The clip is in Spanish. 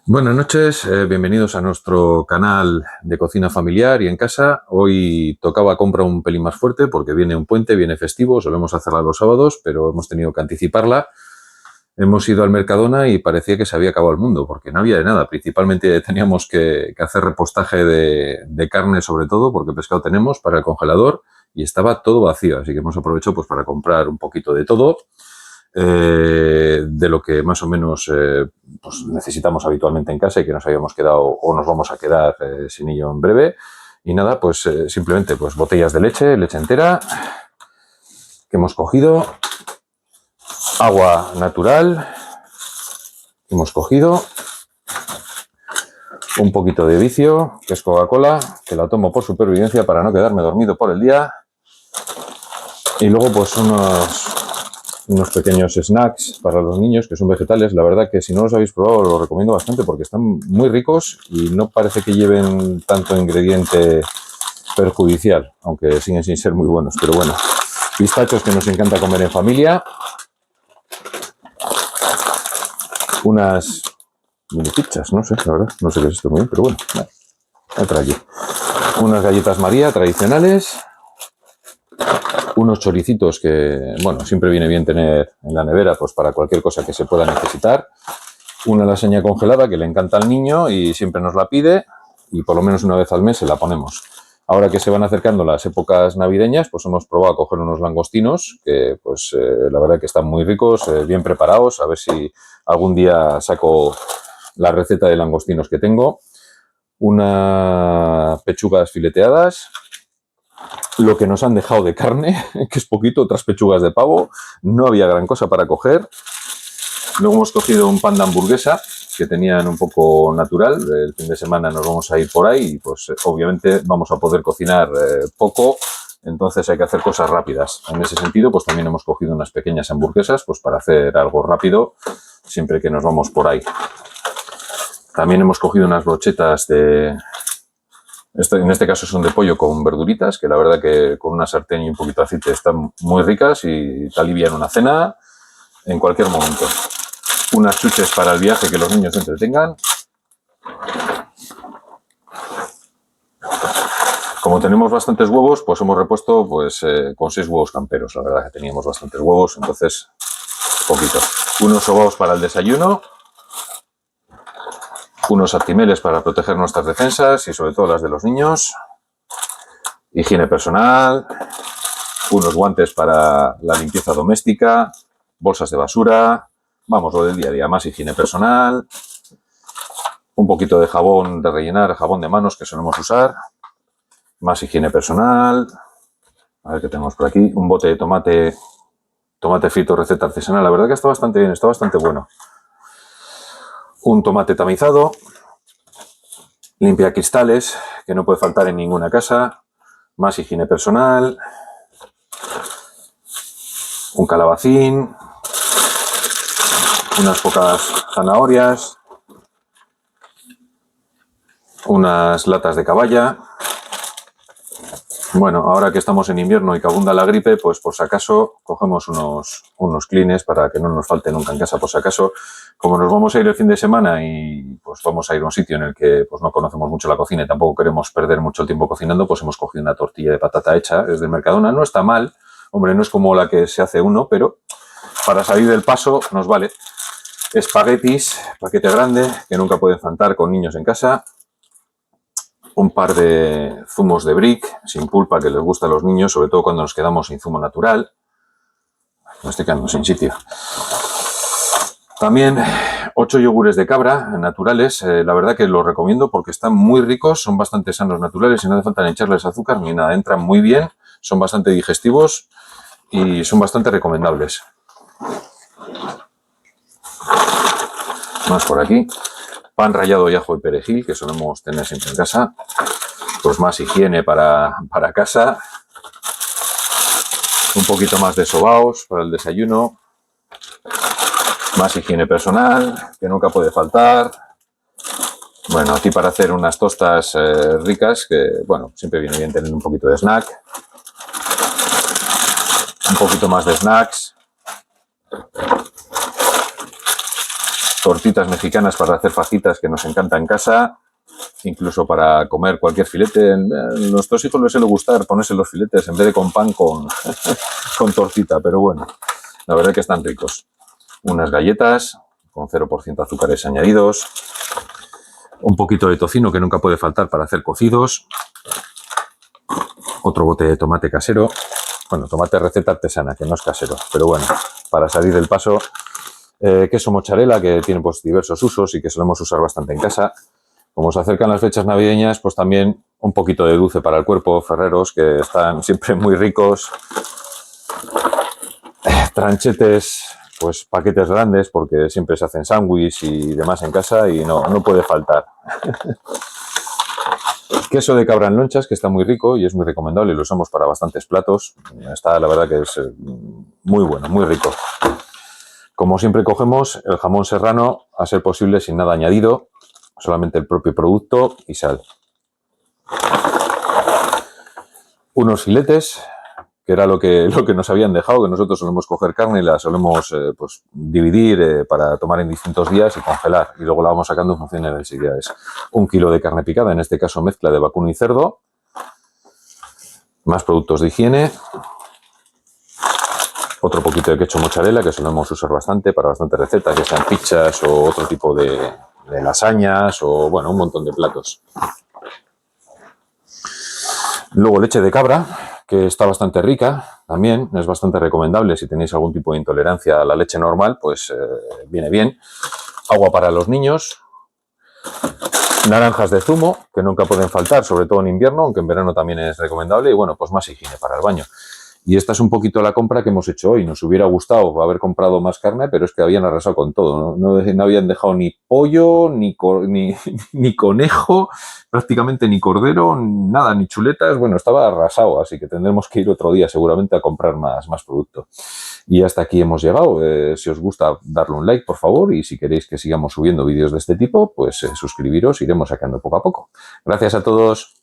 Buenas noches, bienvenidos a nuestro canal de cocina familiar y en casa. Hoy tocaba compra un pelín más fuerte porque viene un puente, viene festivo, solemos hacerla los sábados, pero hemos tenido que anticiparla. Hemos ido al Mercadona y parecía que se había acabado el mundo porque no había de nada. Principalmente teníamos que hacer repostaje de carne sobre todo porque pescado tenemos para el congelador y estaba todo vacío, así que hemos aprovechado pues para comprar un poquito de todo. De lo que más o menos pues necesitamos habitualmente en casa y que nos habíamos quedado o nos vamos a quedar sin ello en breve. Y nada, pues simplemente pues botellas de leche, leche entera que hemos cogido, agua natural que hemos cogido, un poquito de vicio, que es Coca-Cola, que la tomo por supervivencia para no quedarme dormido por el día. Y luego pues unos pequeños snacks para los niños que son vegetales. La verdad que si no los habéis probado los recomiendo bastante porque están muy ricos y no parece que lleven tanto ingrediente perjudicial, aunque siguen sin ser muy buenos. Pero bueno, pistachos que nos encanta comer en familia. Unas mini pizzas, no sé, la verdad, no sé qué es esto muy bien, pero bueno, entra aquí. Unas galletas María tradicionales. Unos choricitos que, bueno, siempre viene bien tener en la nevera pues para cualquier cosa que se pueda necesitar. Una lasaña congelada que le encanta al niño y siempre nos la pide y por lo menos una vez al mes se la ponemos. Ahora que se van acercando las épocas navideñas, pues hemos probado a coger unos langostinos que pues la verdad que están muy ricos, bien preparados. A ver si algún día saco la receta de langostinos que tengo. Unas pechugas fileteadas, lo que nos han dejado de carne, que es poquito, otras pechugas de pavo. No había gran cosa para coger. Luego hemos cogido un pan de hamburguesa que tenían un poco natural. El fin de semana nos vamos a ir por ahí y pues obviamente vamos a poder cocinar poco, entonces hay que hacer cosas rápidas. En ese sentido pues también hemos cogido unas pequeñas hamburguesas pues para hacer algo rápido siempre que nos vamos por ahí. También hemos cogido unas brochetas en este caso son de pollo con verduritas, que la verdad que con una sartén y un poquito de aceite están muy ricas y te alivian una cena en cualquier momento. Unas chuches para el viaje que los niños se entretengan. Como tenemos bastantes huevos, pues hemos repuesto pues con 6 huevos camperos. La verdad que teníamos bastantes huevos, entonces poquito. Unos sobaos para el desayuno. Unos actimeles para proteger nuestras defensas y sobre todo las de los niños. Higiene personal. Unos guantes para la limpieza doméstica. Bolsas de basura. Vamos, lo del día a día. Más higiene personal. Un poquito de jabón de rellenar, jabón de manos que solemos usar. Más higiene personal. A ver qué tenemos por aquí. Un bote de tomate frito, receta artesanal. La verdad que está bastante bien, está bastante bueno. Un tomate tamizado. Limpiacristales, que no puede faltar en ninguna casa. Más higiene personal. Un calabacín. Unas pocas zanahorias. Unas latas de caballa. Bueno, ahora que estamos en invierno y que abunda la gripe, pues por si acaso cogemos unos clines para que no nos falte nunca en casa, por si acaso. Como nos vamos a ir el fin de semana y pues vamos a ir a un sitio en el que pues no conocemos mucho la cocina y tampoco queremos perder mucho tiempo cocinando, pues hemos cogido una tortilla de patata hecha desde el Mercadona. No está mal, hombre, no es como la que se hace uno, pero para salir del paso nos vale. Espaguetis, paquete grande, que nunca pueden faltar con niños en casa. Un par de zumos de brick, sin pulpa, que les gusta a los niños, sobre todo cuando nos quedamos sin zumo natural. Me estoy quedando sin sitio. También 8 yogures de cabra naturales. La verdad que los recomiendo porque están muy ricos, son bastante sanos naturales y no hace falta ni echarles azúcar ni nada. Entran muy bien, son bastante digestivos y son bastante recomendables. Más por aquí. Pan rallado y ajo y perejil, que solemos tener siempre en casa. Pues más higiene para casa. Un poquito más de sobaos para el desayuno. Más higiene personal, que nunca puede faltar. Bueno, aquí para hacer unas tostas ricas, que bueno, siempre viene bien tener un poquito de snack. Un poquito más de snacks. tortitas mexicanas para hacer fajitas, que nos encanta en casa, incluso para comer cualquier filete. A nuestros hijos les suele gustar ponerse los filetes en vez de con pan, con tortita, pero bueno, la verdad que están ricos. Unas galletas con 0% azúcares añadidos, un poquito de tocino que nunca puede faltar para hacer cocidos, otro bote de tomate casero, bueno, tomate receta artesana, que no es casero, pero bueno, para salir del paso, queso mozzarella, que tiene pues diversos usos y que solemos usar bastante en casa. Como se acercan las fechas navideñas, pues también un poquito de dulce para el cuerpo, Ferreros, que están siempre muy ricos. Tranchetes, pues paquetes grandes, porque siempre se hacen sándwich y demás en casa y no puede faltar. Queso de cabra en lonchas, que está muy rico y es muy recomendable y lo usamos para bastantes platos. Está, la verdad que es muy bueno, muy rico. Como siempre cogemos el jamón serrano, a ser posible sin nada añadido, solamente el propio producto y sal. Unos filetes, que era lo que nos habían dejado, que nosotros solemos coger carne y la solemos pues, dividir para tomar en distintos días y congelar. Y luego la vamos sacando en función de necesidades. 1 kilo de carne picada, en este caso mezcla de vacuno y cerdo. Más productos de higiene. Otro poquito de queso mozzarella, que solemos usar bastante para bastantes recetas, ya sean pizzas o otro tipo de lasañas o, bueno, un montón de platos. Luego leche de cabra, que está bastante rica, también es bastante recomendable si tenéis algún tipo de intolerancia a la leche normal, pues viene bien. Agua para los niños. Naranjas de zumo, que nunca pueden faltar, sobre todo en invierno, aunque en verano también es recomendable. Y bueno, pues más higiene para el baño. Y esta es un poquito la compra que hemos hecho hoy. Nos hubiera gustado haber comprado más carne, pero es que habían arrasado con todo. No habían dejado ni pollo, ni conejo, prácticamente ni cordero, nada, ni chuletas. Bueno, estaba arrasado, así que tendremos que ir otro día seguramente a comprar más producto. Y hasta aquí hemos llegado. Si os gusta, darle un like, por favor. Y si queréis que sigamos subiendo vídeos de este tipo, pues suscribiros. Iremos sacando poco a poco. Gracias a todos.